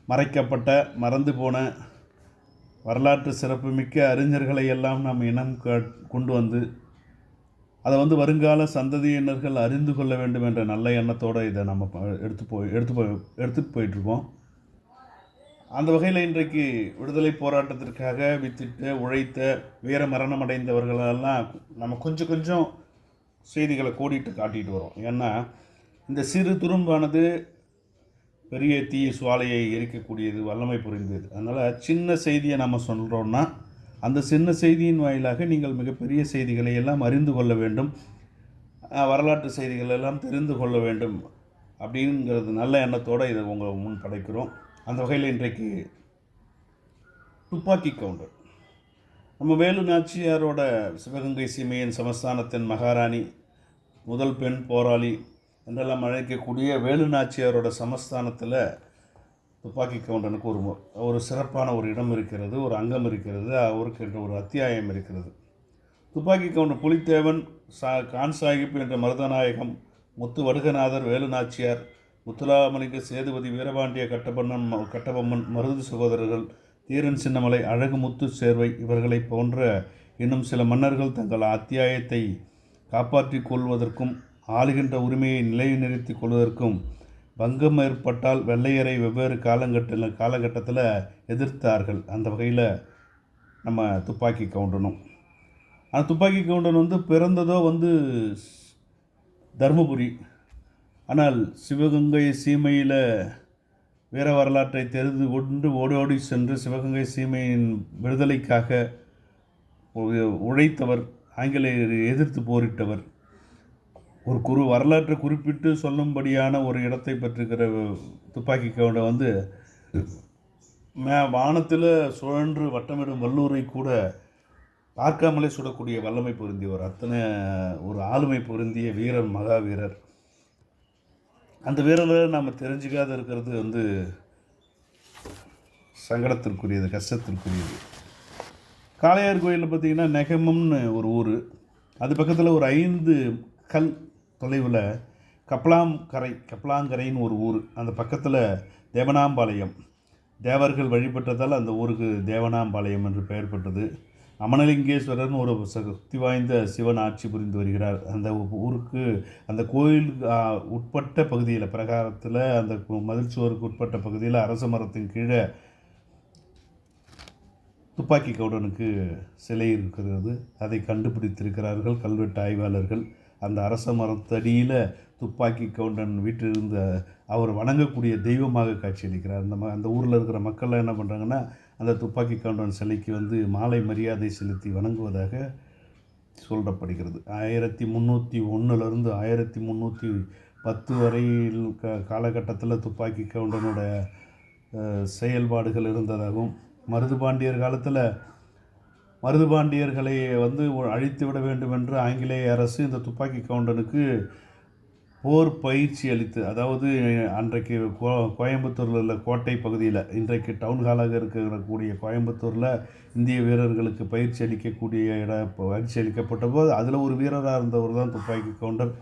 மறைக்கப்பட்ட மறந்து போன வரலாற்று சிறப்புமிக்க அறிஞர்களை எல்லாம் நாம் இனம் கொண்டு வந்து அதை வருங்கால சந்ததியினர்கள் அறிந்து கொள்ள வேண்டும் என்ற நல்ல எண்ணத்தோடு இதை நம்ம எடுத்துகிட்டு போயிட்டுருக்கோம். அந்த வகையில் இன்றைக்கு விடுதலை போராட்டத்திற்காக வித்திட்டு உழைத்த வீர மரணம் அடைந்தவர்களெல்லாம் நம்ம கொஞ்சம் கொஞ்சம் செய்திகளை கோடிட்டு காட்டிட்டு வரோம். ஏன்னா இந்த சிறு துரும்பானது பெரிய தீ சுவாலையை எரிக்கக்கூடியது, வல்லமை புரிந்தது. அதனால் சின்ன செய்தியை நம்ம சொல்கிறோன்னா அந்த சின்ன செய்தியின் வாயிலாக நீங்கள் மிகப்பெரிய செய்திகளை எல்லாம் அறிந்து கொள்ள வேண்டும், வரலாற்று செய்திகள் எல்லாம் தெரிந்து கொள்ள வேண்டும் அப்படிங்கிறது நல்ல எண்ணத்தோடு இதை உங்கள் முன் படைக்கிறோம். அந்த வகையில் இன்றைக்கு துப்பாக்கி கவுண்டர் நம்ம வேலு நாச்சியாரோட சிவகங்கை சீமையின் சமஸ்தானத்தின் மகாராணி, முதல் பெண் போராளி என்றெல்லாம் அழைக்கக்கூடிய வேலு நாச்சியாரோட சமஸ்தானத்தில் துப்பாக்கி கவுண்டனுக்கு ஒரு சிறப்பான ஒரு இடம் இருக்கிறது, ஒரு அங்கம் இருக்கிறது, அவருக்கு என்ற ஒரு அத்தியாயம் இருக்கிறது. துப்பாக்கி கவுண்டர் புலித்தேவன், கான் சாஹிப் என்ற மருதநாயகம், முத்து வடுகநாதர், வேலு நாச்சியார், முத்துலாமலிங்க சேதுபதி, வீரபாண்டிய கட்டபொம்மன், மருது சகோதரர்கள், தீரன் சின்னமலை, அழகு முத்து சேர்வை இவர்களை போன்ற இன்னும் சில மன்னர்கள் தங்கள் அத்தியாயத்தை காப்பாற்றிக் கொள்வதற்கும் ஆளுகின்ற உரிமையை நிலைநிறுத்திக் கொள்வதற்கும் பங்கம் ஏற்பட்டால் வெள்ளையரை வெவ்வேறு காலகட்டத்தில் எதிர்த்தார்கள். அந்த வகையில் நம்ம துப்பாக்கி கவுண்டனும், அந்த துப்பாக்கி கவுண்டன் பிறந்ததோ தருமபுரி. ஆனால் சிவகங்கை சீமையில் வீர வரலாற்றை தெரிந்து கொண்டு ஓடி சென்று சிவகங்கை சீமையின் விடுதலைக்காக உழைத்தவர், ஆங்கிலேயரை எதிர்த்து போரிட்டவர். ஒரு வரலாற்றை குறிப்பிட்டு சொல்லும்படியான ஒரு இடத்தை பெற்றிருக்கிற துப்பாக்கி கவுண்டை வானத்தில் சுழன்று வட்டமிடும் வல்லூரை கூட பார்க்காமலே சுடக்கூடிய வல்லமை பொருந்தியவர், அத்தனை ஒரு ஆளுமை பொருந்திய வீரர், மகாவீரர். அந்த வீரரை நாம் தெரிஞ்சுக்காத இருக்கிறது சங்கடத்திற்குரியது, கஷ்டத்திற்குரியது. காளையார் கோயிலில் பார்த்திங்கன்னா நெகமம்னு ஒரு ஊர், அது பக்கத்தில் ஒரு 5 கல் தொலைவில் கப்பலாங்கரைன்னு ஒரு ஊர், அந்த பக்கத்தில் தேவனாம்பாளையம், தேவர்கள் வழிபட்டதால் அந்த ஊருக்கு தேவனாம்பாளையம் என்று பெயர் பெற்றது. அமனலிங்கேஸ்வரர்னு ஒரு சக்தி வாய்ந்த சிவன் ஆட்சி புரிந்து வருகிறார். அந்த ஊருக்கு, அந்த கோயில் உட்பட்ட பகுதியில், பிரகாரத்தில், அந்த மதில்சுவருக்கு உட்பட்ட பகுதியில் அரச மரத்தின் கீழே துப்பாக்கி கவுண்டனுக்கு சிலை இருக்கிறது. அதை கண்டுபிடித்திருக்கிறார்கள் கல்வெட்டு ஆய்வாளர்கள். அந்த அரச மரத்தடியில் துப்பாக்கி கவுண்டன் வீட்டிலிருந்த அவர் வணங்கக்கூடிய தெய்வமாக காட்சியளிக்கிறார். அந்த ஊரில் இருக்கிற மக்கள்லாம் என்ன பண்ணுறாங்கன்னா, அந்த துப்பாக்கி கவுண்டன் சிலைக்கு மாலை மரியாதை செலுத்தி வணங்குவதாக சொல்லப்படுகிறது. 1301 1310 வரையில் காலகட்டத்தில் துப்பாக்கி கவுண்டனோட செயல்பாடுகள் இருந்ததாகவும், மருதுபாண்டியர் காலத்தில் மருதுபாண்டியர்களை அழித்து விட வேண்டும் என்று ஆங்கிலேய அரசு இந்த துப்பாக்கி கவுண்டனுக்கு போர் பயிற்சி அளித்து, அதாவது அன்றைக்கு கோயம்புத்தூரில் உள்ள கோட்டை பகுதியில், இன்றைக்கு டவுன் ஹாலாக இருக்கக்கூடிய கோயம்புத்தூரில் இந்திய வீரர்களுக்கு பயிற்சி அளிக்கப்பட்ட போது அதில் ஒரு வீரராக இருந்தவர் தான் துப்பாக்கி கவுண்டர்.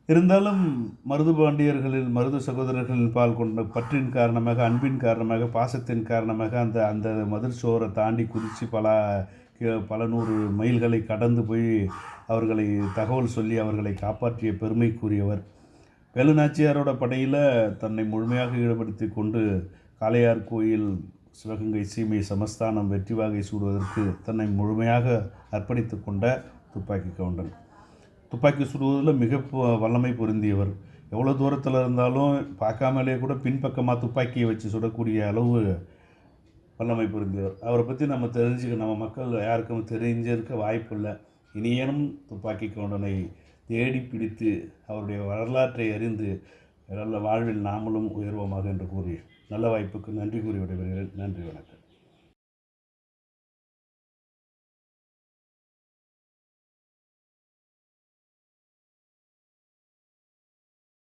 இருந்தாலும் மருது சகோதரர்களின் பால் கொண்ட பற்றின் காரணமாக, அன்பின் காரணமாக, பாசத்தின் காரணமாக அந்த மதில் சோரை தாண்டி குதித்து பல 100 மைல்களை கடந்து போய் அவர்களை தகவல் சொல்லி அவர்களை காப்பாற்றிய பெருமைக்குரியவர். வேலு நாச்சியாரோட படையில் தன்னை முழுமையாக ஈடுபடுத்தி கொண்டு காளையார் கோயில் சிவகங்கை சீமை சமஸ்தானம் வெற்றி வாகை சூடுவதற்கு தன்னை முழுமையாக அர்ப்பணித்து கொண்ட துப்பாக்கி கவுண்டன். துப்பாக்கி சுடுவதில் மிக வல்லமை பொருந்தியவர். எவ்வளோ தூரத்தில் இருந்தாலும் பார்க்காமலே கூட பின்பக்கமாக துப்பாக்கியை வச்சு சுடக்கூடிய அளவு வல்லமை பொருந்தியவர். அவரை பற்றி நம்ம நம்ம மக்கள் யாருக்கும் தெரிஞ்சிருக்க வாய்ப்பு இல்லை. இனியேனும் துப்பாக்கி கவுண்டனை தேடி பிடித்து அவருடைய வரலாற்றை அறிந்து நல்ல வாழ்வில் நாமளும் உயர்வோமாக என்று கூறி நல்ல வாய்ப்புக்கு நன்றி கூறி விடைபெறுகிறேன். நன்றி, வணக்கம்.